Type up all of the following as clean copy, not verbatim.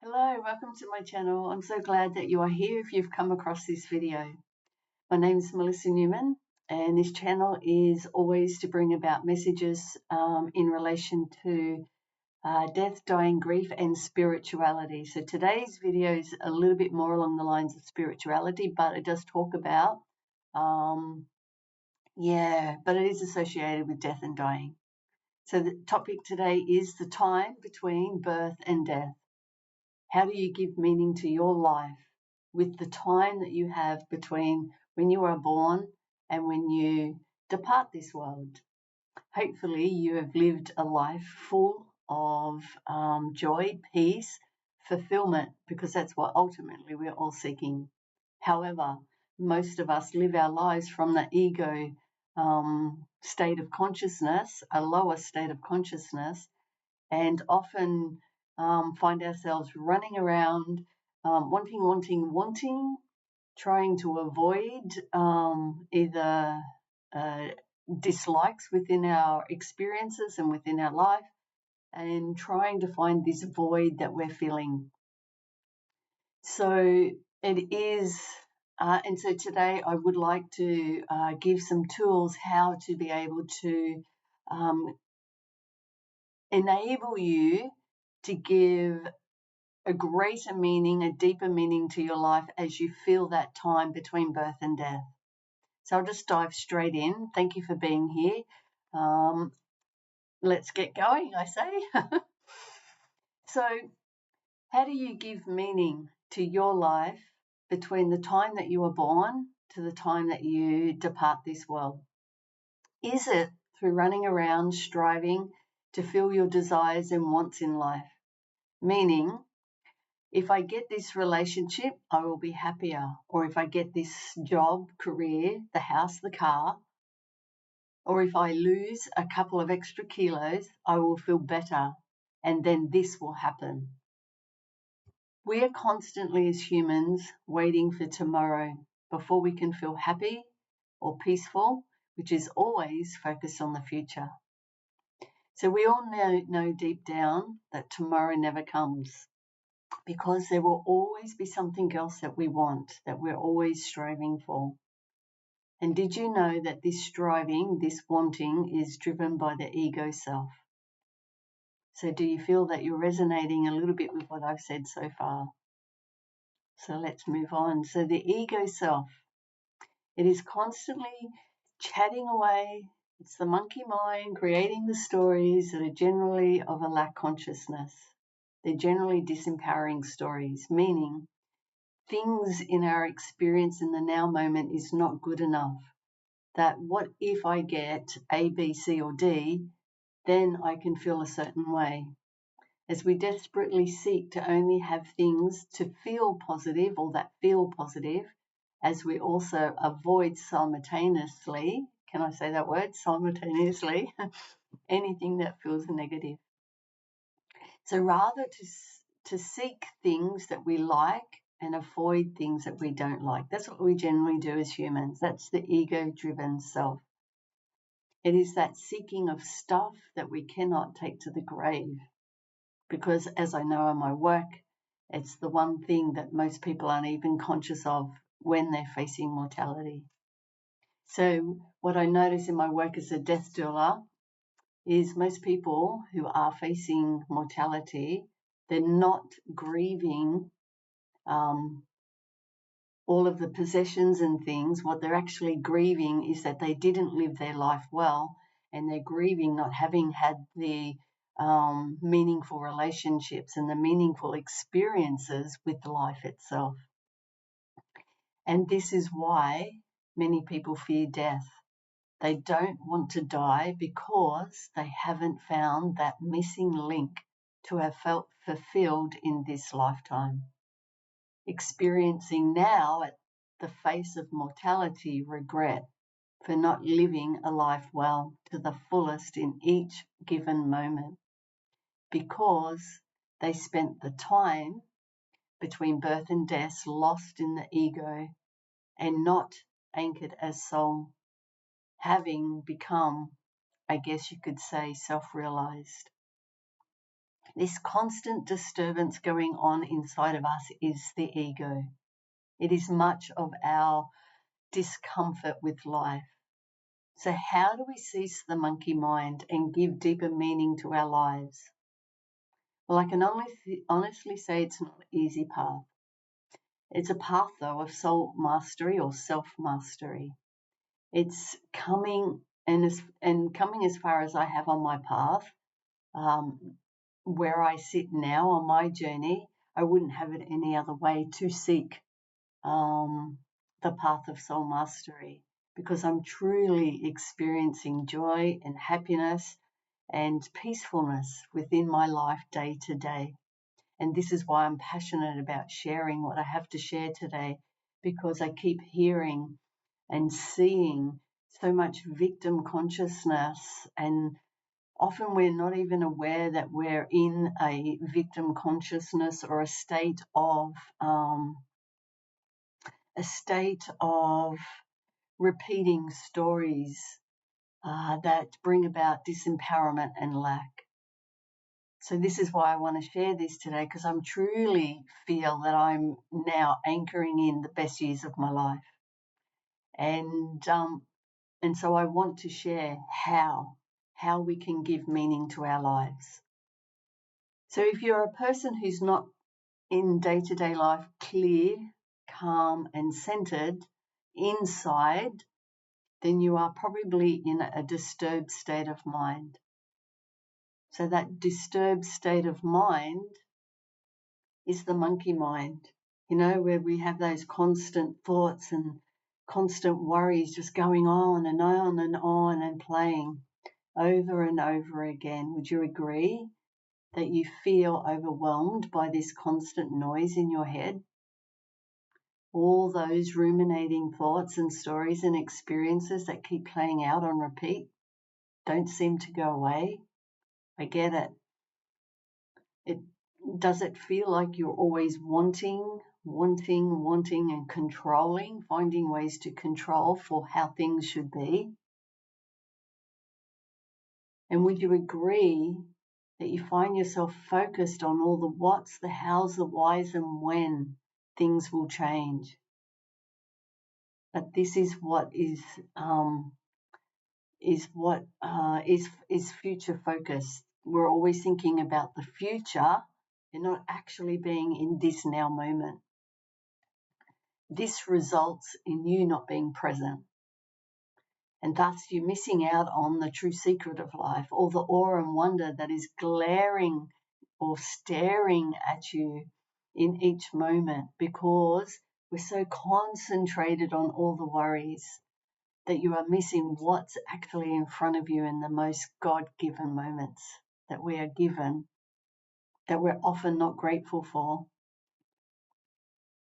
Hello, welcome to my channel. I'm so glad that you are here if you've come across this video. My name is Melissa Newman, and this channel is always to bring about messages in relation to death, dying, grief, and spirituality. So today's video is a little bit more along the lines of spirituality, but it does talk about, but it is associated with death and dying. So the topic today is the time between birth and death. How do you give meaning to your life with the time that you have between when you are born and when you depart this world? Hopefully, you have lived a life full of joy, peace, fulfillment, because that's what ultimately we're all seeking. However, most of us live our lives from the ego state of consciousness, a lower state of consciousness, and often find ourselves running around wanting, trying to avoid either dislikes within our experiences and within our life, and trying to find this void that we're feeling. So it is, and so today I would like to give some tools how to be able to enable you to give a greater meaning, a deeper meaning to your life as you feel that time between birth and death. So I'll just dive straight in. Thank you for being here. Let's get going, I say. So, how do you give meaning to your life between the time that you were born to the time that you depart this world? Is it through running around striving to fill your desires and wants in life? Meaning, if I get this relationship, I will be happier. Or if I get this job, career, the house, the car, or if I lose a couple of extra kilos, I will feel better. And then this will happen. We are constantly, as humans, waiting for tomorrow before we can feel happy or peaceful, which is always focused on the future. So we all know deep down that tomorrow never comes, because there will always be something else that we want, that we're always striving for. And did you know that this striving, this wanting, is driven by the ego self? So do you feel that you're resonating a little bit with what I've said so far? So let's move on. So the ego self, it is constantly chatting away. It's the monkey mind creating the stories that are generally of a lack consciousness. They're generally disempowering stories, meaning things in our experience in the now moment is not good enough. That what if I get A, B, C, or D, then I can feel a certain way. As we desperately seek to only have things to feel positive or that feel positive, as we also avoid simultaneously, can I say that word, simultaneously, anything that feels negative. So rather to seek things that we like and avoid things that we don't like. That's what we generally do as humans. That's the ego-driven self. It is that seeking of stuff that we cannot take to the grave. Because as I know in my work, it's the one thing that most people aren't even conscious of when they're facing mortality. So what I notice in my work as a death doula is most people who are facing mortality, they're not grieving all of the possessions and things. What they're actually grieving is that they didn't live their life well, and they're grieving not having had the meaningful relationships and the meaningful experiences with life itself. And this is why many people fear death. They don't want to die because they haven't found that missing link to have felt fulfilled in this lifetime. Experiencing now at the face of mortality regret for not living a life well to the fullest in each given moment, because they spent the time between birth and death lost in the ego and not anchored as soul, having become, I guess you could say, self-realized. This constant disturbance going on inside of us is the ego. It is much of our discomfort with life. So how do we cease the monkey mind and give deeper meaning to our lives? Well, I can honestly say it's not an easy path. It's a path, though, of soul mastery or self-mastery. It's coming coming as far as I have on my path, where I sit now on my journey. I wouldn't have it any other way to seek the path of soul mastery, because I'm truly experiencing joy and happiness and peacefulness within my life day to day. And this is why I'm passionate about sharing what I have to share today, because I keep hearing and seeing so much victim consciousness, and often we're not even aware that we're in a victim consciousness or a state of repeating stories that bring about disempowerment and lack. So this is why I want to share this today, because I'm truly feel that I'm now anchoring in the best years of my life. And so I want to share how we can give meaning to our lives. So if you're a person who's not in day-to-day life clear, calm and centered inside, then you are probably in a disturbed state of mind. So that disturbed state of mind is the monkey mind, where we have those constant thoughts and constant worries just going on and on and on and playing over and over again. Would you agree that you feel overwhelmed by this constant noise in your head? All those ruminating thoughts and stories and experiences that keep playing out on repeat don't seem to go away. I get it. Does it feel like you're always wanting and controlling, finding ways to control for how things should be? And would you agree that you find yourself focused on all the whats, the hows, the whys, and when things will change? But this is what is future focused. We're always thinking about the future and not actually being in this now moment. This results in you not being present, and thus you're missing out on the true secret of life, all the awe and wonder that is glaring or staring at you in each moment, because we're so concentrated on all the worries that you are missing what's actually in front of you in the most God-given moments that we are given, that we're often not grateful for.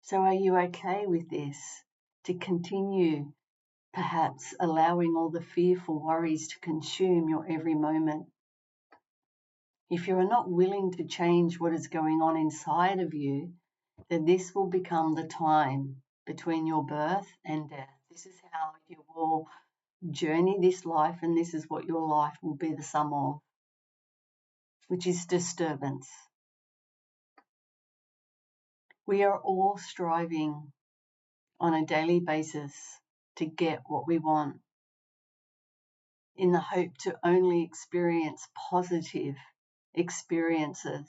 So are you okay with this? To continue perhaps allowing all the fearful worries to consume your every moment? If you are not willing to change what is going on inside of you, then this will become the time between your birth and death. This is how you will journey this life, and this is what your life will be the sum of, which is disturbance. We are all striving on a daily basis to get what we want, in the hope to only experience positive experiences,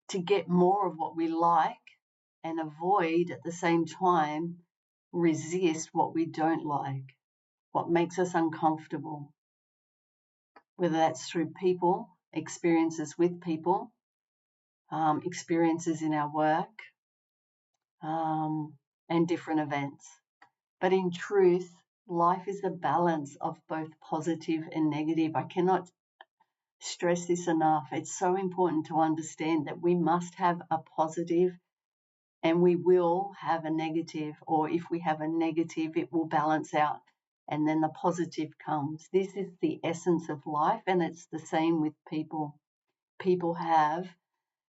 to get more of what we like and avoid at the same time resist what we don't like, what makes us uncomfortable, whether that's through people, experiences with people, experiences in our work, and different events. But in truth, life is a balance of both positive and negative. I cannot stress this enough. It's so important to understand that we must have a positive and we will have a negative, or if we have a negative, it will balance out and then the positive comes. This is the essence of life, and it's the same with people. People have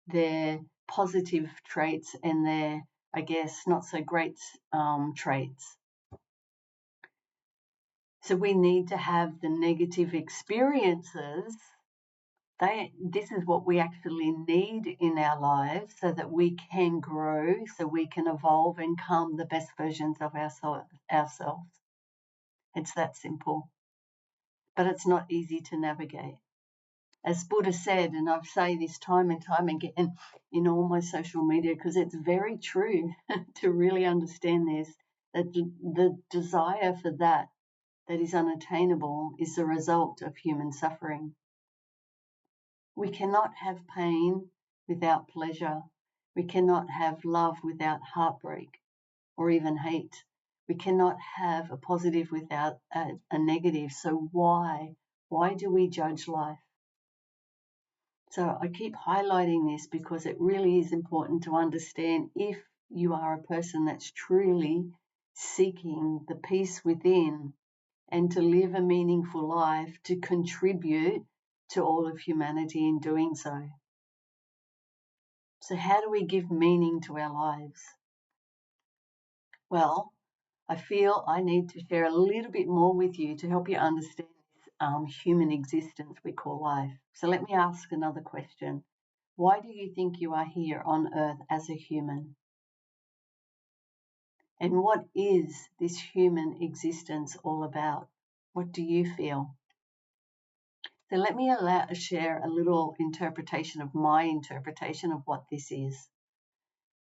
their positive traits and their, I guess, not so great traits. So we need to have the negative experiences This is what we actually need in our lives so that we can grow, so we can evolve and become the best versions of ourselves. It's that simple. But it's not easy to navigate. As Buddha said, and I've said this time and time again in all my social media, because it's very true to really understand this, that the desire for that is unattainable is the result of human suffering. We cannot have pain without pleasure. We cannot have love without heartbreak or even hate. We cannot have a positive without a negative. So why do we judge life? So I keep highlighting this because it really is important to understand if you are a person that's truly seeking the peace within and to live a meaningful life, to contribute to all of humanity in doing so. So how do we give meaning to our lives? Well, I feel I need to share a little bit more with you to help you understand this human existence we call life. So let me ask another question. Why do you think you are here on earth as a human? And what is this human existence all about? What do you feel? So let me share a little interpretation of my interpretation of what this is.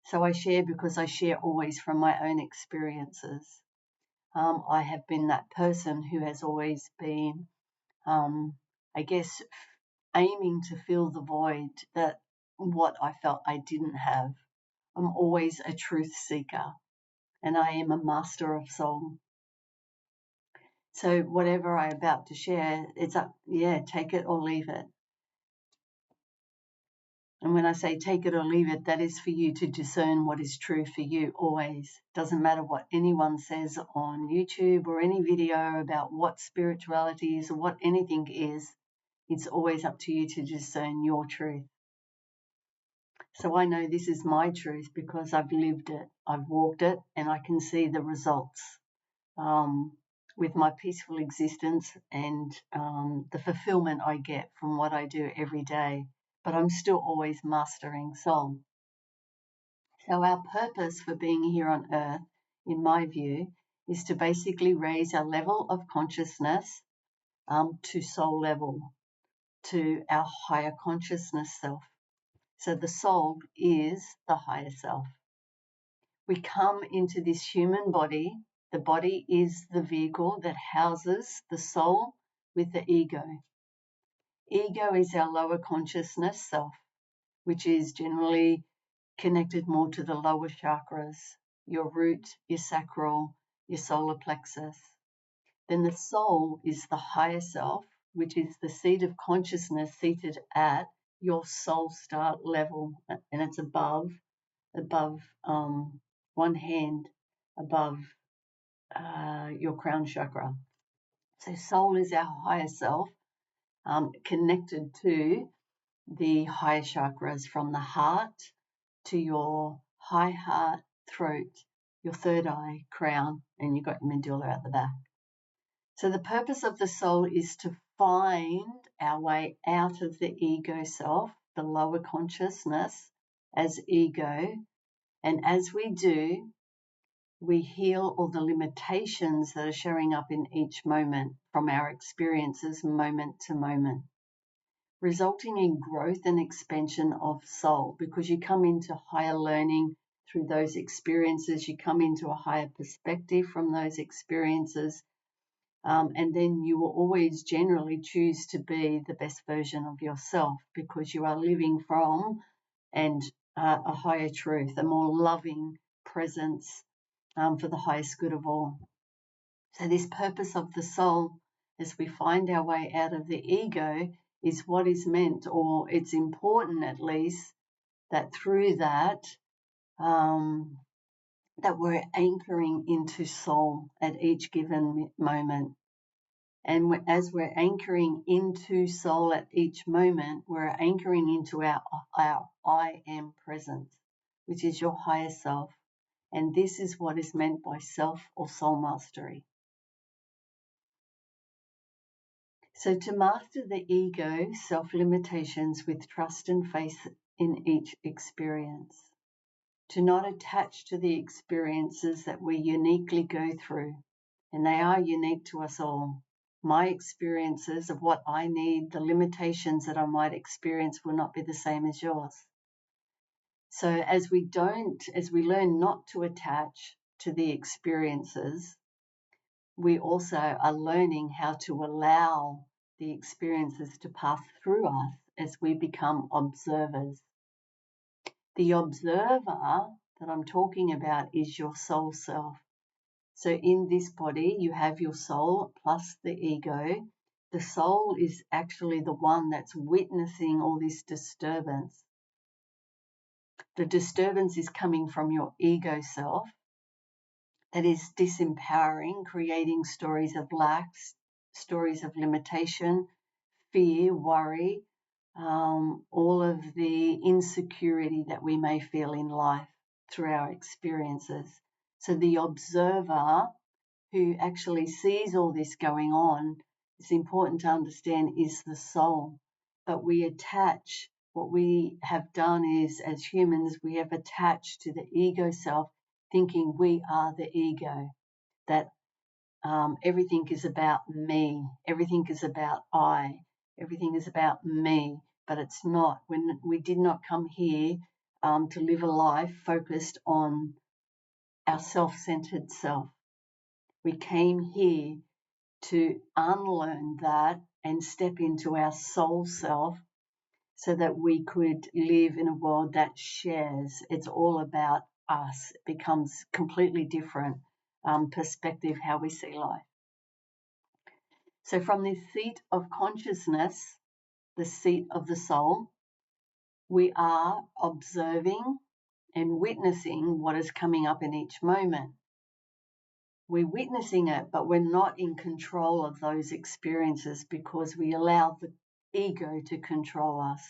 So I share because I share always from my own experiences. I have been that person who has always been, I guess, aiming to fill the void that what I felt I didn't have. I'm always a truth seeker, and I am a master of soul. So whatever I'm about to share, it's up, take it or leave it. And when I say take it or leave it, that is for you to discern what is true for you always. Doesn't matter what anyone says on YouTube or any video about what spirituality is or what anything is. It's always up to you to discern your truth. So I know this is my truth because I've lived it, I've walked it, and I can see the results with my peaceful existence and the fulfillment I get from what I do every day. But I'm still always mastering soul. So our purpose for being here on earth, in my view, is to basically raise our level of consciousness to soul level, to our higher consciousness self. So the soul is the higher self. We come into this human body. The body is the vehicle that houses the soul with the ego. Ego is our lower consciousness self, which is generally connected more to the lower chakras, your root, your sacral, your solar plexus. Then the soul is the higher self, which is the seat of consciousness seated at your soul start level, and it's above one hand above your crown chakra. So soul is our higher self, connected to the higher chakras from the heart to your high heart, throat, your third eye, crown, and you've got your medulla at the back. So the purpose of the soul is to find our way out of the ego self, the lower consciousness as ego. And as we do, we heal all the limitations that are showing up in each moment from our experiences moment to moment, resulting in growth and expansion of soul, because you come into higher learning through those experiences, you come into a higher perspective from those experiences, and then you will always generally choose to be the best version of yourself because you are living from and a higher truth, a more loving presence for the highest good of all. So this purpose of the soul, as we find our way out of the ego, is what is meant, or it's important at least, that through that, that we're anchoring into soul at each given moment. And as we're anchoring into soul at each moment, we're anchoring into our I am presence, which is your higher self. And this is what is meant by self or soul mastery. So to master the ego, self-limitations with trust and faith in each experience. To not attach to the experiences that we uniquely go through, and they are unique to us all. My experiences of what I need, the limitations that I might experience will not be the same as yours. So as we learn not to attach to the experiences, we also are learning how to allow the experiences to pass through us as we become observers. The observer that I'm talking about is your soul self. So in this body, you have your soul plus the ego. The soul is actually the one that's witnessing all this disturbance. The disturbance is coming from your ego self. That is disempowering, creating stories of lack, stories of limitation, fear, worry, all of the insecurity that we may feel in life through our experiences. So the observer who actually sees all this going on, it's important to understand, is the soul. But we attach, what we have done is, as humans, we have attached to the ego self, thinking we are the ego, that everything is about me, everything is about I, everything is about me, but it's not. When we did not come here to live a life focused on our self-centered self. We came here to unlearn that and step into our soul self so that we could live in a world that shares. It's all about us. It becomes completely different perspective how we see life. So from this seat of consciousness, the seat of the soul, we are observing and witnessing what is coming up in each moment. We're witnessing it, but we're not in control of those experiences because we allow the ego to control us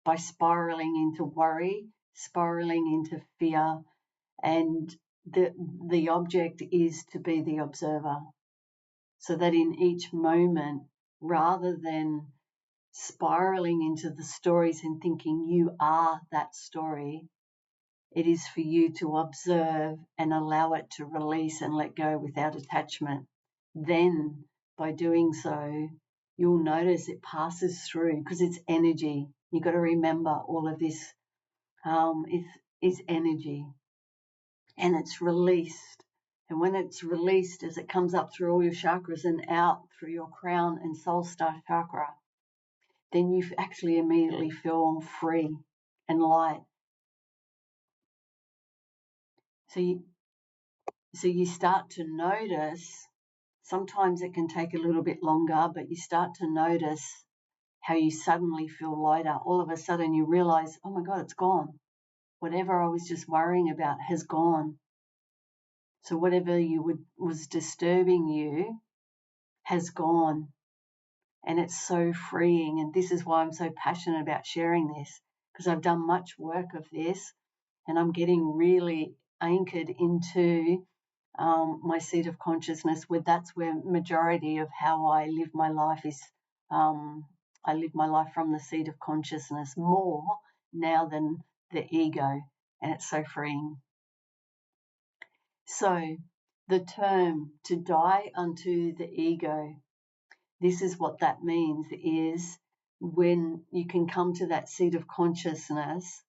by spiraling into worry, spiraling into fear, and the object is to be the observer. So that in each moment, rather than spiraling into the stories and thinking you are that story, it is for you to observe and allow it to release and let go without attachment. Then, by doing so, you'll notice it passes through because it's energy. You've got to remember all of this is energy, and it's released. And when it's released, as it comes up through all your chakras and out through your crown and soul star chakra, then you actually immediately feel free and light. So you start to notice, sometimes it can take a little bit longer, but you start to notice how you suddenly feel lighter. All of a sudden you realize, oh my God, it's gone. Whatever I was just worrying about has gone. So whatever was disturbing you has gone. And it's so freeing. And this is why I'm so passionate about sharing this, because I've done much work of this and I'm getting really anchored into my seat of consciousness, where that's where majority of how I live my life is. I live my life from the seat of consciousness more now than the ego, and it's so freeing. So the term to die unto the ego, this is what that means, is when you can come to that seat of consciousness,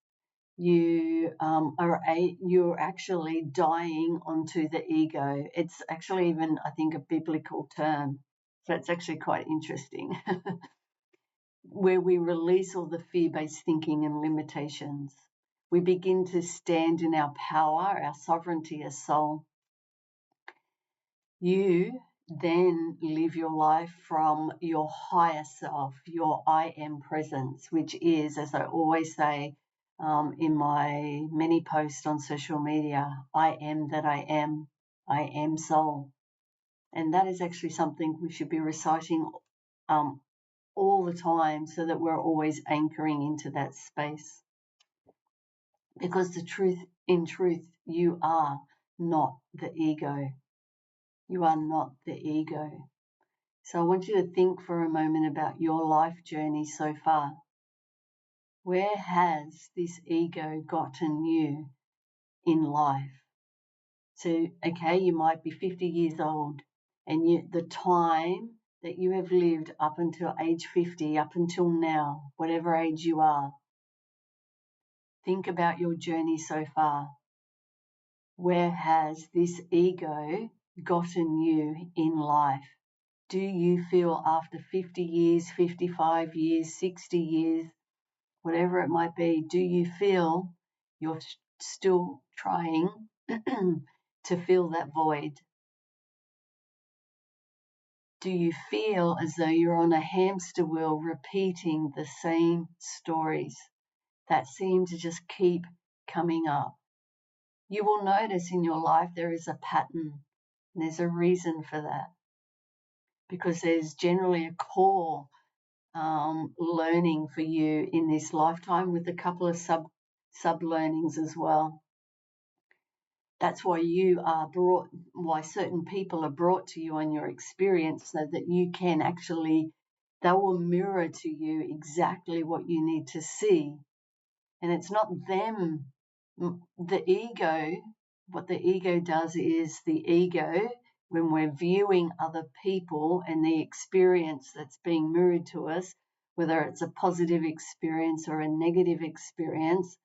you're actually dying onto the ego. It's actually even, I think, a biblical term. So it's actually quite interesting. Where we release all the fear-based thinking and limitations. We begin to stand in our power, our sovereignty as soul. You then live your life from your higher self, your I am presence, which is, as I always say in my many posts on social media, I am that I am soul. And that is actually something we should be reciting all the time so that we're always anchoring into that space. Because in truth, you are not the ego. You are not the ego. So I want you to think for a moment about your life journey so far. Where has this ego gotten you in life? So, okay, you might be 50 years old, and the time that you have lived up until age 50, up until now, whatever age you are, think about your journey so far. Where has this ego gotten you in life? Do you feel after 50 years, 55 years, 60 years, whatever it might be, do you feel you're still trying to fill that void? Do you feel as though you're on a hamster wheel repeating the same stories that seem to just keep coming up? You will notice in your life there is a pattern, and there's a reason for that, because there's generally a core learning for you in this lifetime with a couple of sub learnings as well. That's why why certain people are brought to you on your experience, so that you can actually, they will mirror to you exactly what you need to see. And it's not them, the ego. What the ego does is, the ego, when we're viewing other people and the experience that's being mirrored to us, whether it's a positive experience or a negative experience,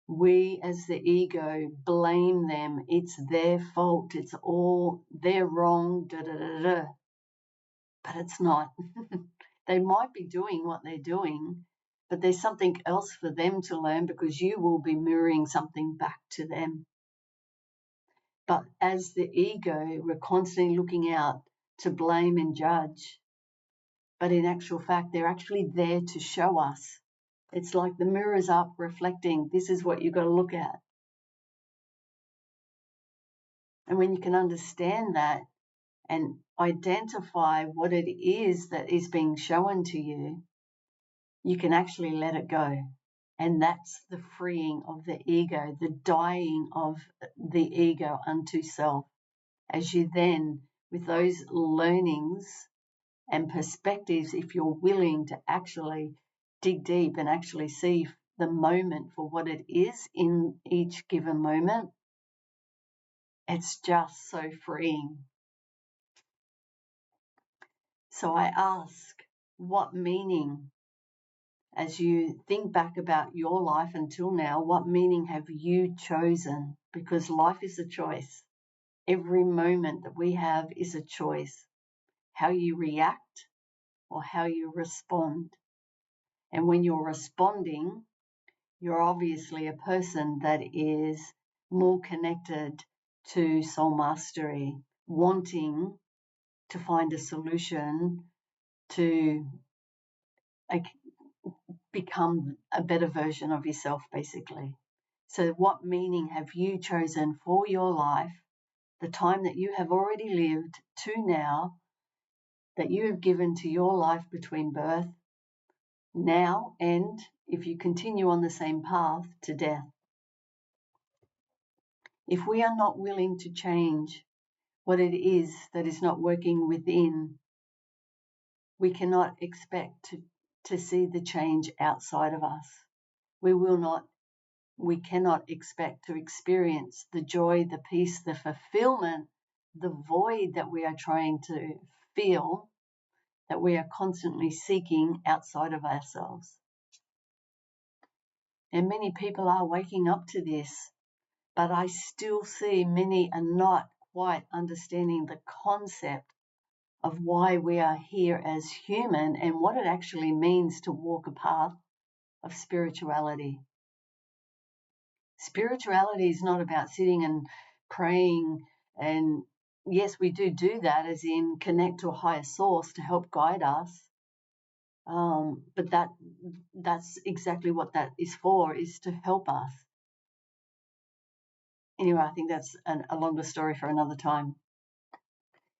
we as the ego blame them. It's their fault. It's all, they're wrong, da da da da. But it's not. They might be doing what they're doing, but there's something else for them to learn, because you will be mirroring something back to them. But as the ego, we're constantly looking out to blame and judge. But in actual fact, they're actually there to show us. It's like the mirror's up reflecting, this is what you've got to look at. And when you can understand that and identify what it is that is being shown to you, you can actually let it go. And that's the freeing of the ego, the dying of the ego unto self. As you then, with those learnings and perspectives, if you're willing to actually dig deep and actually see the moment for what it is in each given moment, it's just so freeing. So I ask, what meaning, as you think back about your life until now, what meaning have you chosen? Because life is a choice. Every moment that we have is a choice. How you react or how you respond. And when you're responding, you're obviously a person that is more connected to soul mastery, wanting to find a solution to become a better version of yourself, basically. So what meaning have you chosen for your life, the time that you have already lived to now, that you have given to your life between birth, now, and if you continue on the same path, to death? If we are not willing to change what it is that is not working within, we cannot expect to see the change outside of us. We cannot expect to experience the joy, the peace, the fulfillment, the void that we are trying to feel, that we are constantly seeking outside of ourselves. And many people are waking up to this, but I still see many are not quite understanding the concept of why we are here as human and what it actually means to walk a path of spirituality. Spirituality is not about sitting and praying, and yes, we do that, as in connect to a higher source to help guide us. But that's exactly what that is for, is to help us. Anyway, I think that's a longer story for another time.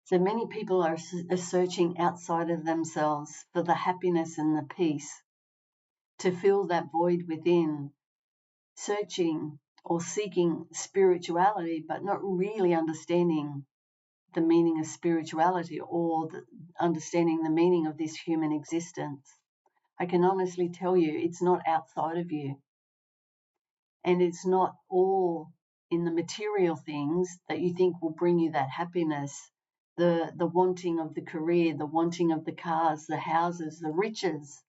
So many people are searching outside of themselves for the happiness and the peace, to fill that void within, searching or seeking spirituality, but not really understanding the meaning of spirituality or understanding the meaning of this human existence. I can honestly tell you it's not outside of you. And it's not all in the material things that you think will bring you that happiness, the wanting of the career, the wanting of the cars, the houses, the riches.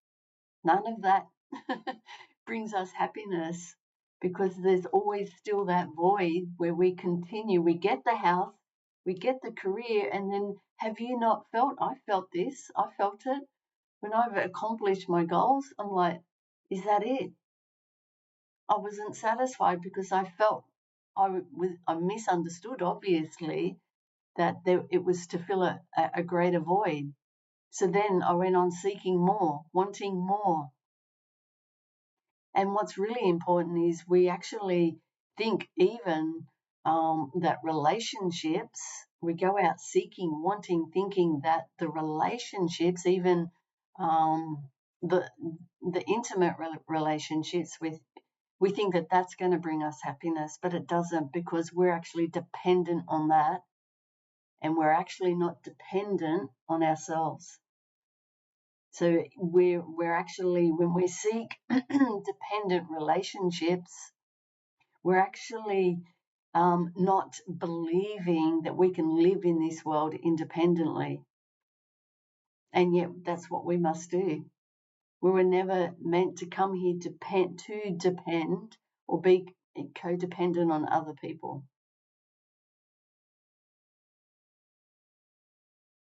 None of that brings us happiness, because there's always still that void where we continue. We get the house, we get the career, and then have you not felt? I felt this, I felt it. When I've accomplished my goals, I'm like, is that it? I wasn't satisfied because I felt I misunderstood, obviously, that it was to fill a greater void. So then I went on seeking more, wanting more. And what's really important is we actually think even that relationships, we go out seeking, wanting, thinking that the relationships, even the intimate relationships with, we think that that's going to bring us happiness, but it doesn't, because we're actually dependent on that, and we're actually not dependent on ourselves. So we're actually, when we seek dependent relationships, we're actually not believing that we can live in this world independently. And yet that's what we must do. We were never meant to come here to depend or be codependent on other people.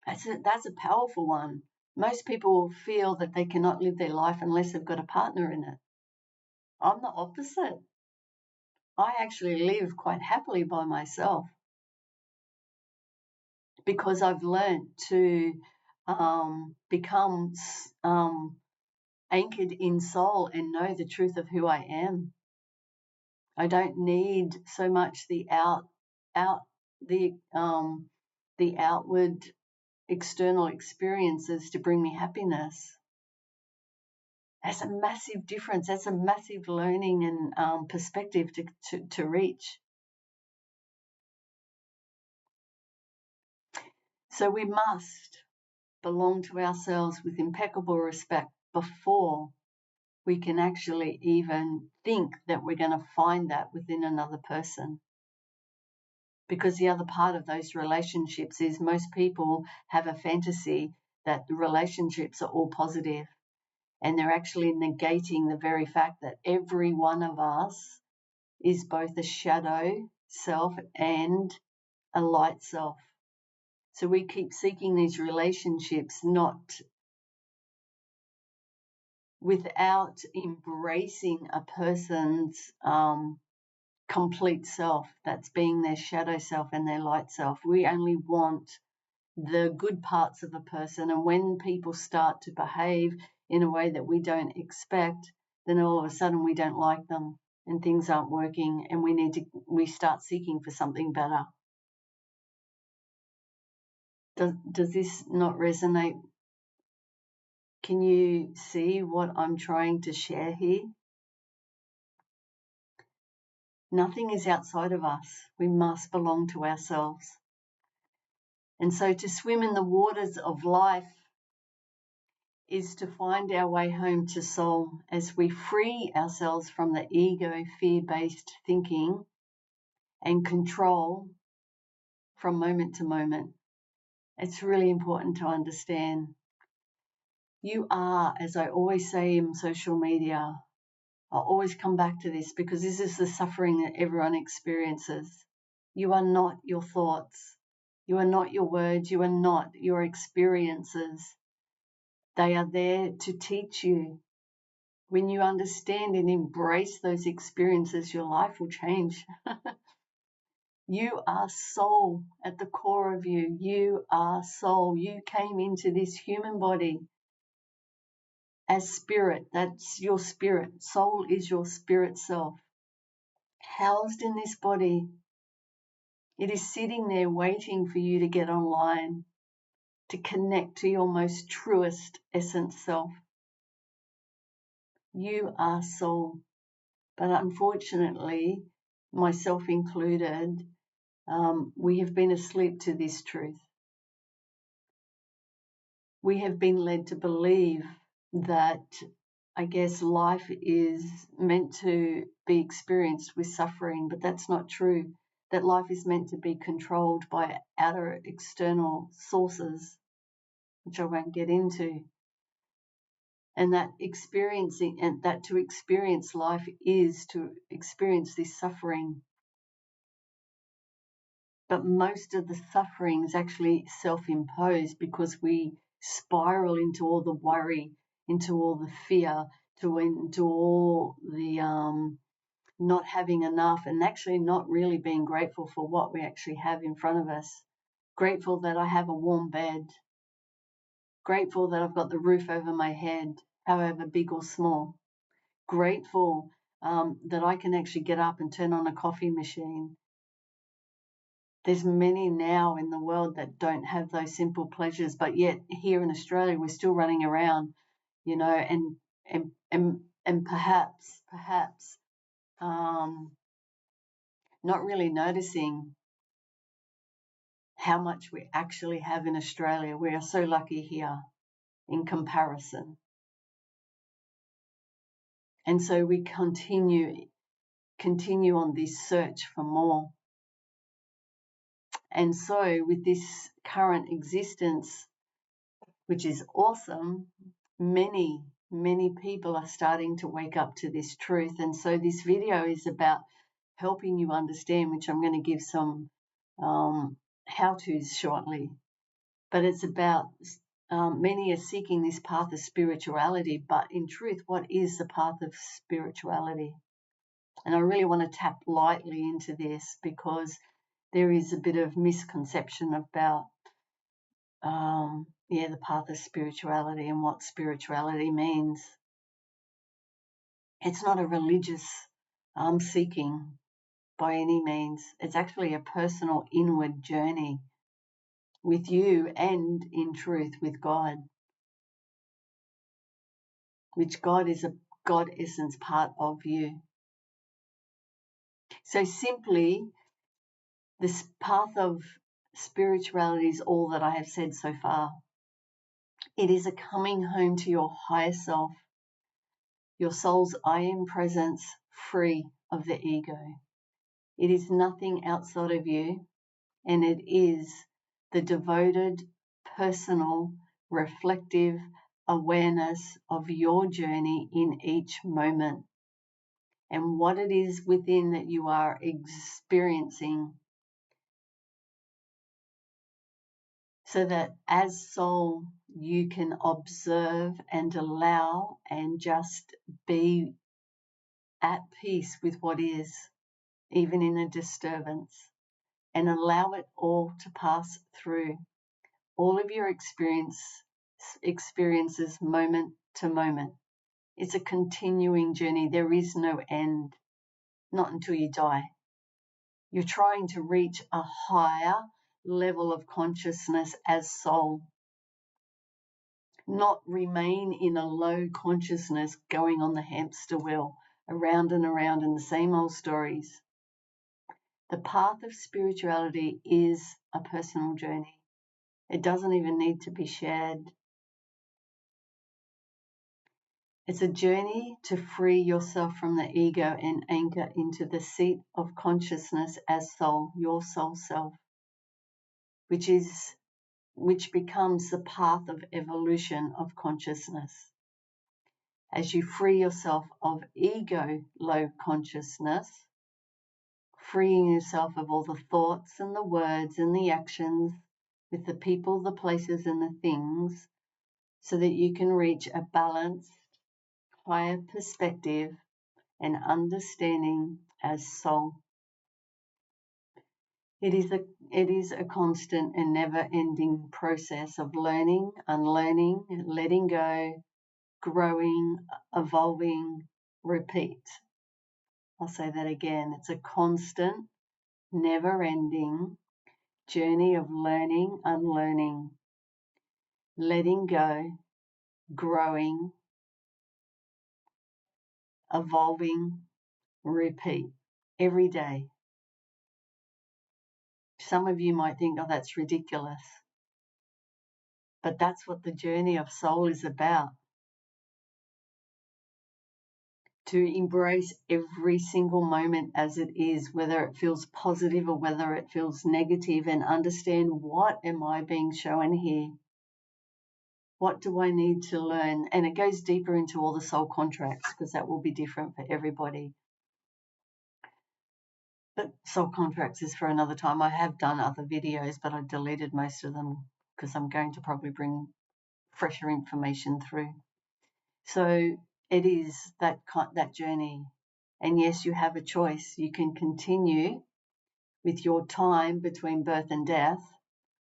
That's a powerful one. Most people feel that they cannot live their life unless they've got a partner in it. I'm the opposite. I actually live quite happily by myself, because I've learned to become anchored in soul and know the truth of who I am. I don't need so much the outward external experiences to bring me happiness. That's a massive difference. That's a massive learning and perspective to reach. So we must belong to ourselves with impeccable respect before we can actually even think that we're going to find that within another person. Because the other part of those relationships is most people have a fantasy that the relationships are all positive, and they're actually negating the very fact that every one of us is both a shadow self and a light self. So we keep seeking these relationships not without embracing a person's complete self, that's being their shadow self and their light self. We only want the good parts of a person, and when people start to behave in a way that we don't expect, then all of a sudden we don't like them and things aren't working, and we start seeking for something better. Does this not resonate? Can you see what I'm trying to share here? Nothing is outside of us. We must belong to ourselves. And so to swim in the waters of life is to find our way home to soul as we free ourselves from the ego, fear-based thinking and control from moment to moment. It's really important to understand. You are, as I always say in social media, I'll always come back to this because this is the suffering that everyone experiences. You are not your thoughts. You are not your words. You are not your experiences. They are there to teach you. When you understand and embrace those experiences, your life will change. You are soul at the core of you. You are soul. You came into this human body as spirit. That's your spirit. Soul is your spirit self, housed in this body. It is sitting there waiting for you to get online, to connect to your most truest essence self. You are soul. But unfortunately, myself included, We have been asleep to this truth. We have been led to believe that, I guess, life is meant to be experienced with suffering, but that's not true. That life is meant to be controlled by outer external sources, which I won't get into. And that to experience life is to experience this suffering. But most of the suffering is actually self-imposed because we spiral into all the worry, into all the fear, into all the not having enough, and actually not really being grateful for what we actually have in front of us. Grateful that I have a warm bed. Grateful that I've got the roof over my head, however big or small. Grateful that I can actually get up and turn on a coffee machine. There's many now in the world that don't have those simple pleasures, but yet here in Australia we're still running around, and perhaps not really noticing how much we actually have in Australia. We are so lucky here in comparison. And so we continue on this search for more. And so with this current existence, which is awesome, many people are starting to wake up to this truth. And so this video is about helping you understand, which I'm going to give some how-tos shortly. But it's about many are seeking this path of spirituality, but in truth, what is the path of spirituality? And I really want to tap lightly into this because there is a bit of misconception about the path of spirituality and what spirituality means. It's not a religious seeking by any means. It's actually a personal inward journey with you and, in truth, with God, which God is a God essence part of you. So simply, this path of spirituality is all that I have said so far. It is a coming home to your higher self, your soul's I am presence, free of the ego. It is nothing outside of you, and it is the devoted, personal, reflective awareness of your journey in each moment and what it is within that you are experiencing, so that as soul you can observe and allow and just be at peace with what is, even in a disturbance, and allow it all to pass through. All of your experiences moment to moment. It's a continuing journey. There is no end, not until you die. You're trying to reach a higher level of consciousness as soul, not remain in a low consciousness going on the hamster wheel, around and around in the same old stories. The path of spirituality is a personal journey. It doesn't even need to be shared. It's a journey to free yourself from the ego and anchor into the seat of consciousness as soul, your soul self, which becomes the path of evolution of consciousness. As you free yourself of ego low consciousness, freeing yourself of all the thoughts and the words and the actions with the people, the places and the things, so that you can reach a balanced, higher perspective and understanding as soul. It is a constant and never-ending process of learning, unlearning, letting go, growing, evolving, repeat. I'll say that again. It's a constant, never-ending journey of learning, unlearning, letting go, growing, evolving, repeat every day. Some of you might think, oh, that's ridiculous. But that's what the journey of soul is about. To embrace every single moment as it is, whether it feels positive or whether it feels negative, and understand, what am I being shown here? What do I need to learn? And it goes deeper into all the soul contracts, because that will be different for everybody. But soul contracts is for another time. I have done other videos, but I deleted most of them because I'm going to probably bring fresher information through. So it is that journey. And yes, you have a choice. You can continue with your time between birth and death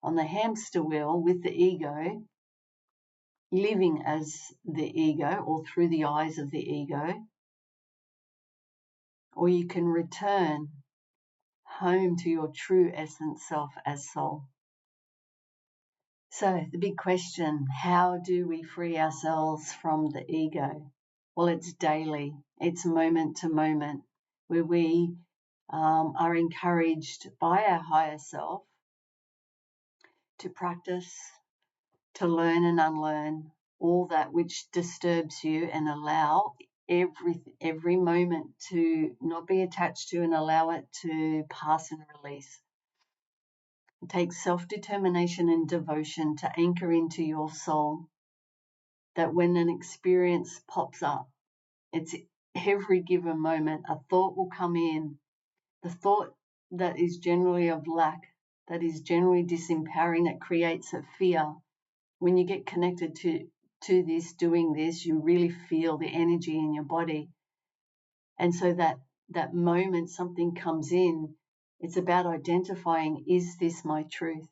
on the hamster wheel with the ego, living as the ego or through the eyes of the ego, or you can return home to your true essence self as soul. So the big question, how do we free ourselves from the ego? Well, it's daily. It's moment to moment, where we are encouraged by our higher self to practice, to learn and unlearn all that which disturbs you, and allow every moment to not be attached to, and allow it to pass and release. It takes self-determination and devotion to anchor into your soul, that when an experience pops up, it's every given moment, a thought will come in, the thought that is generally of lack, that is generally disempowering, that creates a fear. When you get connected to this, doing this, you really feel the energy in your body. And so that moment something comes in, it's about identifying, is this my truth?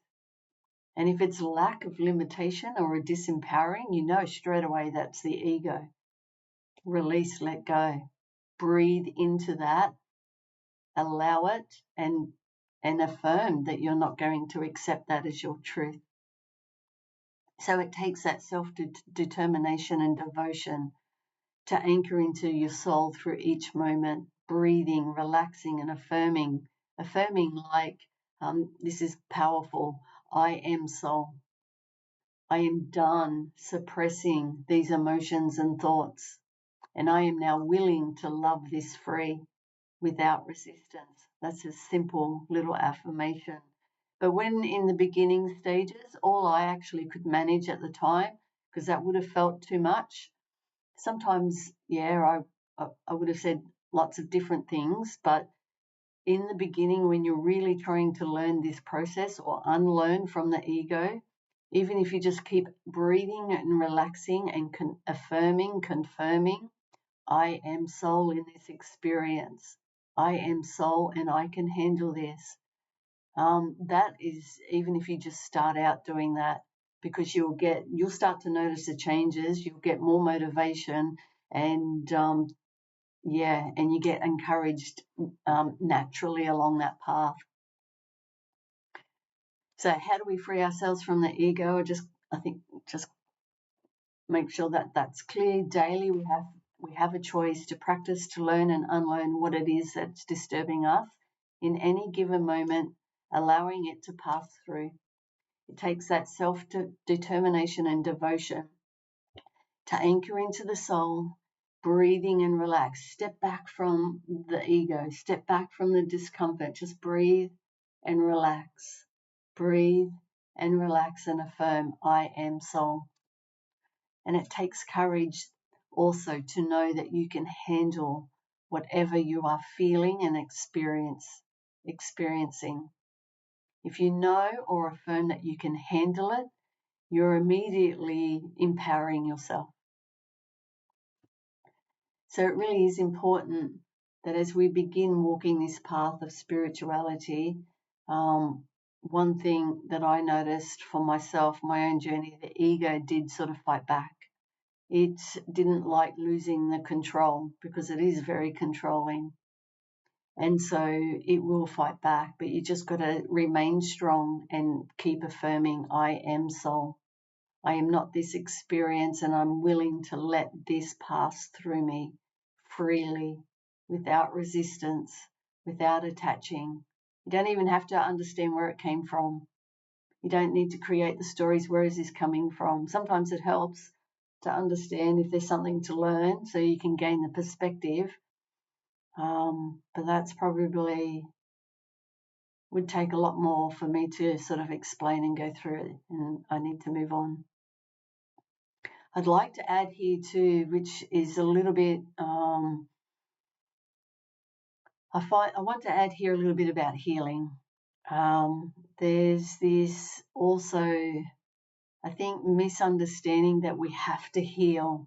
And if it's lack of limitation or a disempowering, you know straight away that's the ego. Release, let go. Breathe into that, allow it, and affirm that you're not going to accept that as your truth. So it takes that self-determination and devotion to anchor into your soul through each moment, breathing, relaxing, and affirming. Affirming like, this is powerful, I am soul. I am done suppressing these emotions and thoughts, and I am now willing to love this free without resistance. That's a simple little affirmation. But when in the beginning stages, all I actually could manage at the time, because that would have felt too much. Sometimes, yeah, I would have said lots of different things, but in the beginning, when you're really trying to learn this process or unlearn from the ego, even if you just keep breathing and relaxing and affirming, confirming, I am soul in this experience. I am soul and I can handle this. That is, even if you just start out doing that, because you'll start to notice the changes, you'll get more motivation, and and you get encouraged naturally along that path. So how do we free ourselves from the ego? I think just make sure that that's clear. Daily we have a choice to practice, to learn and unlearn what it is that's disturbing us in any given moment, allowing it to pass through. It takes that self-determination and devotion to anchor into the soul, breathing and relax. Step back from the ego, step back from the discomfort. Just breathe and relax. Breathe and relax and affirm, I am soul. And it takes courage also to know that you can handle whatever you are feeling and experiencing. If you know or affirm that you can handle it, you're immediately empowering yourself. So it really is important that as we begin walking this path of spirituality, one thing that I noticed for myself, my own journey, the ego did sort of fight back. It didn't like losing the control, because it is very controlling. And so it will fight back, but you just got to remain strong and keep affirming, I am soul. I am not this experience, and I'm willing to let this pass through me freely, without resistance, without attaching. You don't even have to understand where it came from. You don't need to create the stories. Where is this coming from? Sometimes it helps to understand if there's something to learn so you can gain the perspective. But that's probably would take a lot more for me to sort of explain and go through it, and I need to move on. I'd like to add here too, which is a little bit, I want to add here a little bit about healing. There's this also, I think, misunderstanding that we have to heal.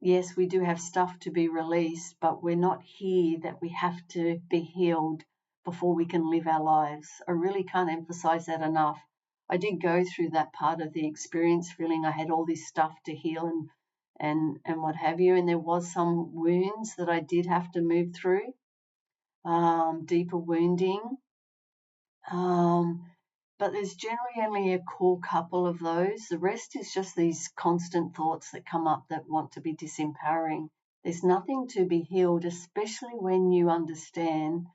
Yes, we do have stuff to be released, but we're not here that we have to be healed before we can live our lives. I really can't emphasize that enough. I did go through that part of the experience, feeling I had all this stuff to heal and what have you, and there was some wounds that I did have to move through, deeper wounding. But there's generally only a core couple of those. The rest is just these constant thoughts that come up that want to be disempowering. There's nothing to be healed, especially when you understand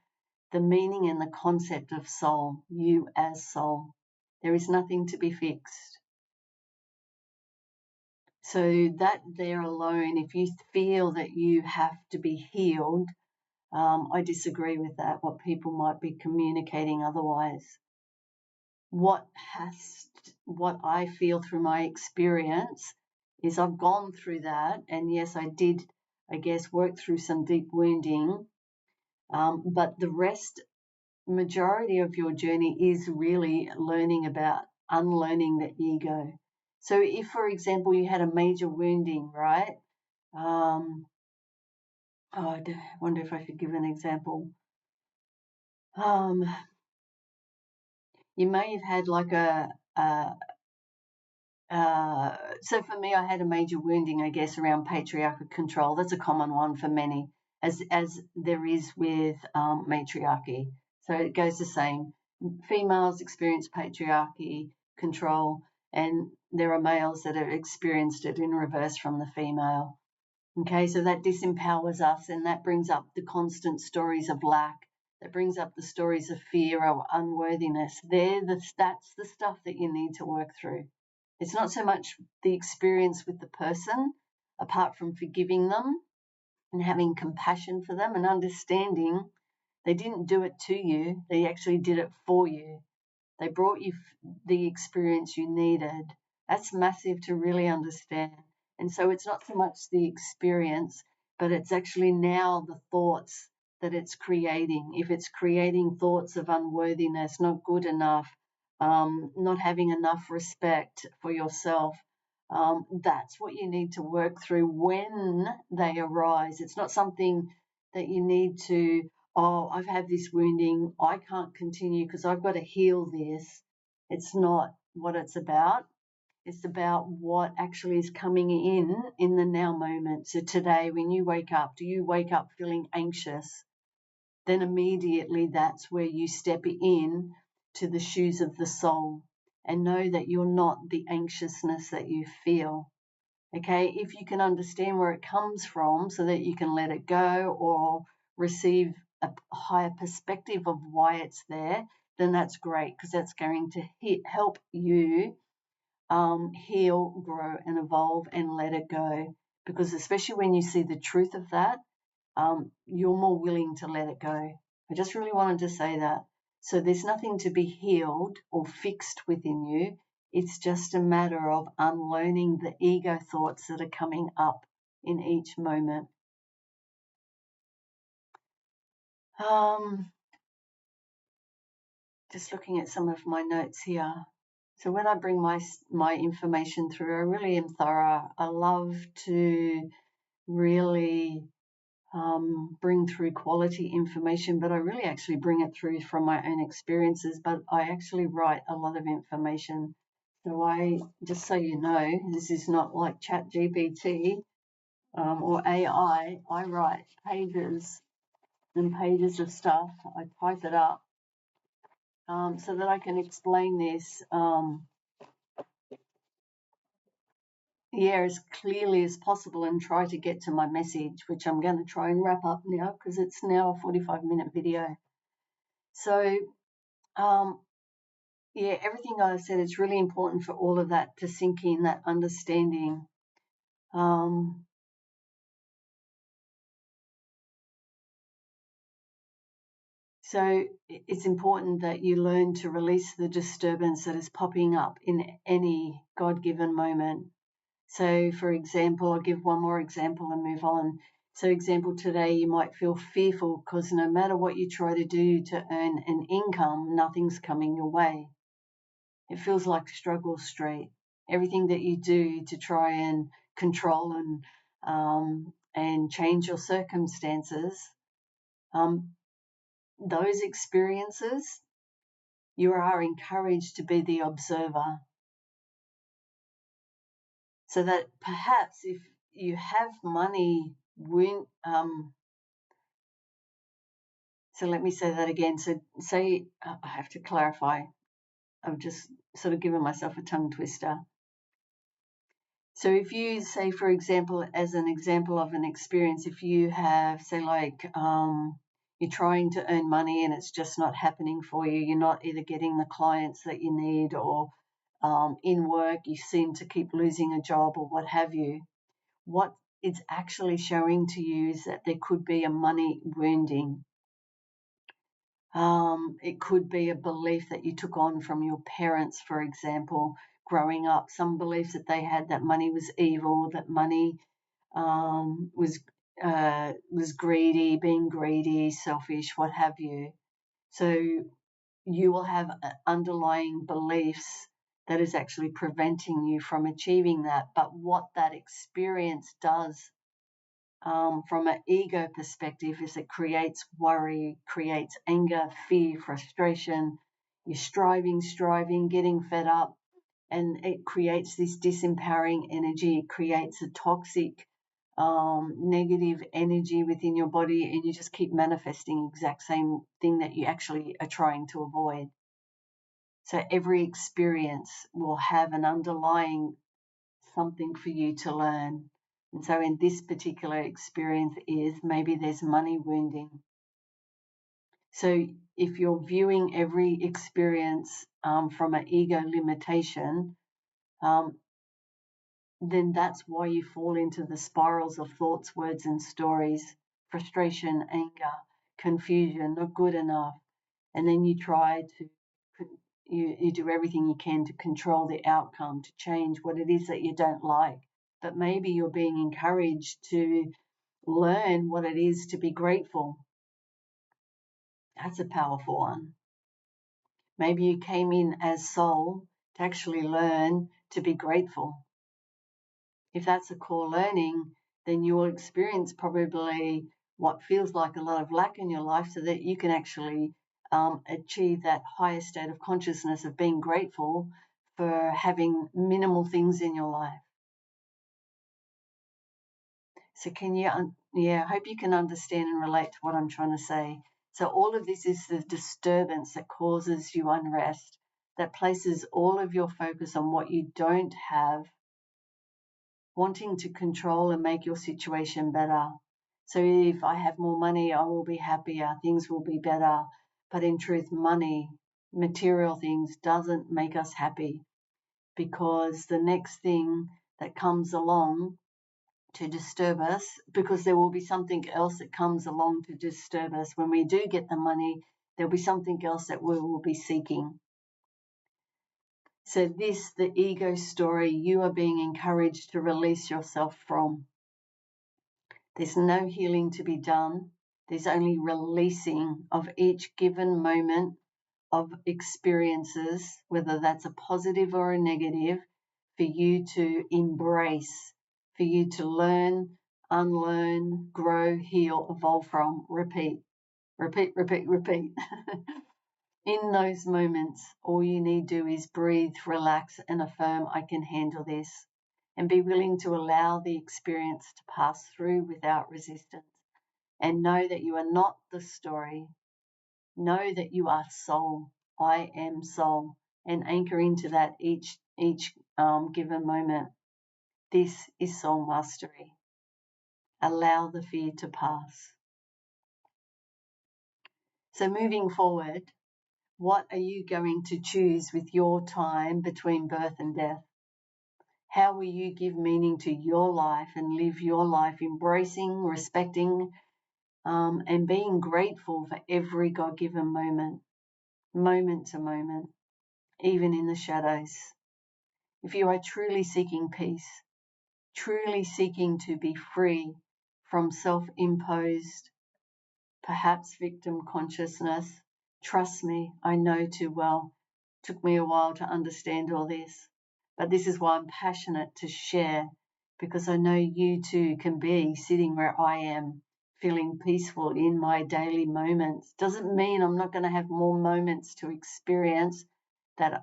the meaning and the concept of soul, you as soul. There is nothing to be fixed. So that there alone, if you feel that you have to be healed, I disagree with that, what people might be communicating otherwise. What I feel through my experience is I've gone through that, and yes, I did, I guess, work through some deep wounding, but the majority of your journey is really learning about unlearning the ego. So if, for example, you had a major wounding, right? I wonder if I could give an example. You may have had like so for me, I had a major wounding, I guess, around patriarchal control. That's a common one for many, as there is with matriarchy. So it goes the same. Females experience patriarchy control, and there are males that have experienced it in reverse from the female. Okay, so that disempowers us, and that brings up the constant stories of lack. That brings up the stories of fear or unworthiness. That's the stuff that you need to work through. It's not so much the experience with the person, apart from forgiving them and having compassion for them and understanding they didn't do it to you, they actually did it for you. They brought you the experience you needed. That's massive to really understand. And so it's not so much the experience, but it's actually now the thoughts that it's creating. If it's creating thoughts of unworthiness, not good enough, not having enough respect for yourself, that's what you need to work through when they arise. It's not something that you need to, oh, I've had this wounding, I can't continue because I've got to heal this. It's not what it's about. It's about what actually is coming in the now moment. So today, when you wake up, do you wake up feeling anxious? Then immediately that's where you step in to the shoes of the soul and know that you're not the anxiousness that you feel. Okay, if you can understand where it comes from so that you can let it go or receive a higher perspective of why it's there, then that's great, because that's going to help you heal, grow, and evolve and let it go. Because especially when you see the truth of that, you're more willing to let it go. I just really wanted to say that. So there's nothing to be healed or fixed within you. It's just a matter of unlearning the ego thoughts that are coming up in each moment. Just looking at some of my notes here. So when I bring my information through, I really am thorough. I love to really bring through quality information, but I really actually bring it through from my own experiences, but I actually write a lot of information. So just so you know, this is not like Chat GPT or AI. I write pages and pages of stuff. I type it up so that I can explain this as clearly as possible and try to get to my message, which I'm going to try and wrap up now because it's now a 45-minute video. So, everything I said, it's really important for all of that to sink in, that understanding. So it's important that you learn to release the disturbance that is popping up in any God-given moment. So, for example, I'll give one more example and move on. So, example, today you might feel fearful because no matter what you try to do to earn an income, nothing's coming your way. It feels like struggle street. Everything that you do to try and control and change your circumstances, those experiences, you are encouraged to be the observer. So that perhaps if you have money, so let me say that again. So say, I have to clarify. I've just sort of given myself a tongue twister. So if you say, for example, as an example of an experience, if you have, say, like you're trying to earn money and it's just not happening for you, you're not either getting the clients that you need or in work, you seem to keep losing a job or what have you, what it's actually showing to you is that there could be a money wounding. It could be a belief that you took on from your parents, for example, growing up, some beliefs that they had that money was evil, that money was greedy, being greedy, selfish, what have you. So you will have underlying beliefs that is actually preventing you from achieving that. But what that experience does from an ego perspective is it creates worry, creates anger, fear, frustration. You're striving, getting fed up, and it creates this disempowering energy. It creates a toxic, negative energy within your body, and you just keep manifesting the exact same thing that you actually are trying to avoid. So every experience will have an underlying something for you to learn. And so in this particular experience is maybe there's money wounding. So if you're viewing every experience from an ego limitation, then that's why you fall into the spirals of thoughts, words, and stories, frustration, anger, confusion, not good enough. And then you try to, you do everything you can to control the outcome, to change what it is that you don't like. But maybe you're being encouraged to learn what it is to be grateful. That's a powerful one. Maybe you came in as soul to actually learn to be grateful. If that's a core learning, then you will experience probably what feels like a lot of lack in your life so that you can actually achieve that higher state of consciousness of being grateful for having minimal things in your life. So I hope you can understand and relate to what I'm trying to say. So all of this is the disturbance that causes you unrest, that places all of your focus on what you don't have, wanting to control and make your situation better. So if I have more money, I will be happier, things will be better. But in truth, money, material things doesn't make us happy, because the next thing that comes along to disturb us, because there will be something else that comes along to disturb us. When we do get the money, there'll be something else that we will be seeking. So the ego story, you are being encouraged to release yourself from. There's no healing to be done. There's only releasing of each given moment of experiences, whether that's a positive or a negative, for you to embrace, for you to learn, unlearn, grow, heal, evolve from, repeat. In those moments, all you need to do is breathe, relax, and affirm, I can handle this, and be willing to allow the experience to pass through without resistance. And know that you are not the story. Know that you are soul. I am soul. And anchor into that each given moment. This is soul mastery. Allow the fear to pass. So moving forward, what are you going to choose with your time between birth and death? How will you give meaning to your life and live your life embracing, respecting, and being grateful for every God-given moment, moment to moment, even in the shadows? If you are truly seeking peace, truly seeking to be free from self-imposed, perhaps victim consciousness, trust me, I know too well. It took me a while to understand all this. But this is why I'm passionate to share, because I know you too can be sitting where I am, feeling peaceful in my daily moments. Doesn't mean I'm not going to have more moments to experience that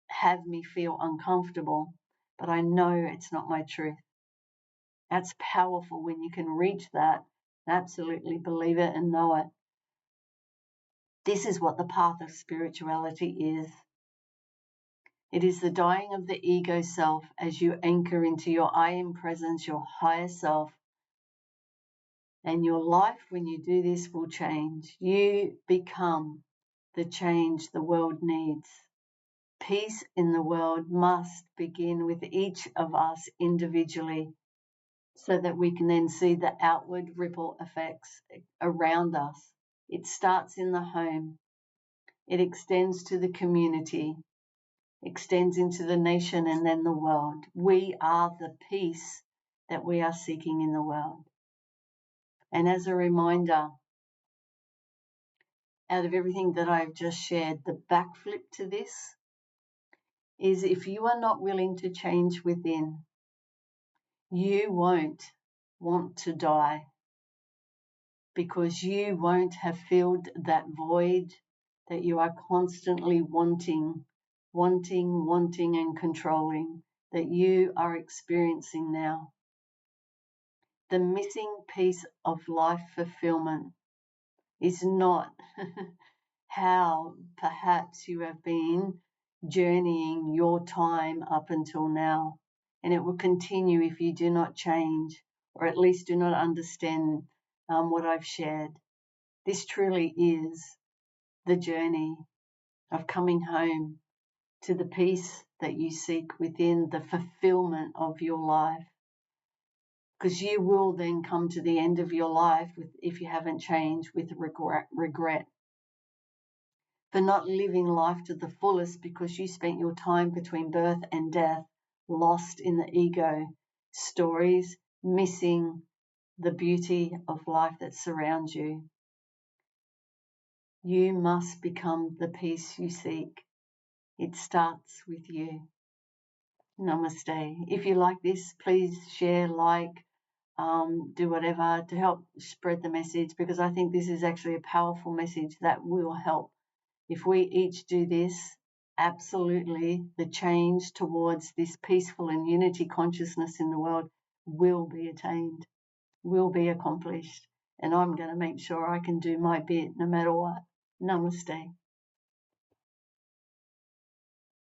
have me feel uncomfortable, but I know it's not my truth. That's powerful when you can reach that, absolutely believe it and know it. This is what the path of spirituality is. It is the dying of the ego self as you anchor into your I am presence, your higher self. And your life, when you do this, will change. You become the change the world needs. Peace in the world must begin with each of us individually, so that we can then see the outward ripple effects around us. It starts in the home. It extends to the community, extends into the nation and then the world. We are the peace that we are seeking in the world. And as a reminder, out of everything that I've just shared, the backflip to this is if you are not willing to change within, you won't want to die, because you won't have filled that void that you are constantly wanting, and controlling, that you are experiencing now. The missing piece of life fulfillment is not how perhaps you have been journeying your time up until now. And it will continue if you do not change, or at least do not understand what I've shared. This truly is the journey of coming home to the peace that you seek within, the fulfillment of your life. Because you will then come to the end of your life, if you haven't changed, with regret for not living life to the fullest, because you spent your time between birth and death lost in the ego stories, missing the beauty of life that surrounds you. You must become the peace you seek. It starts with you. Namaste. If you like this, please share, like, do whatever to help spread the message, because I think this is actually a powerful message that will help. If we each do this, absolutely the change towards this peaceful and unity consciousness in the world will be attained, will be accomplished. And I'm going to make sure I can do my bit no matter what. Namaste.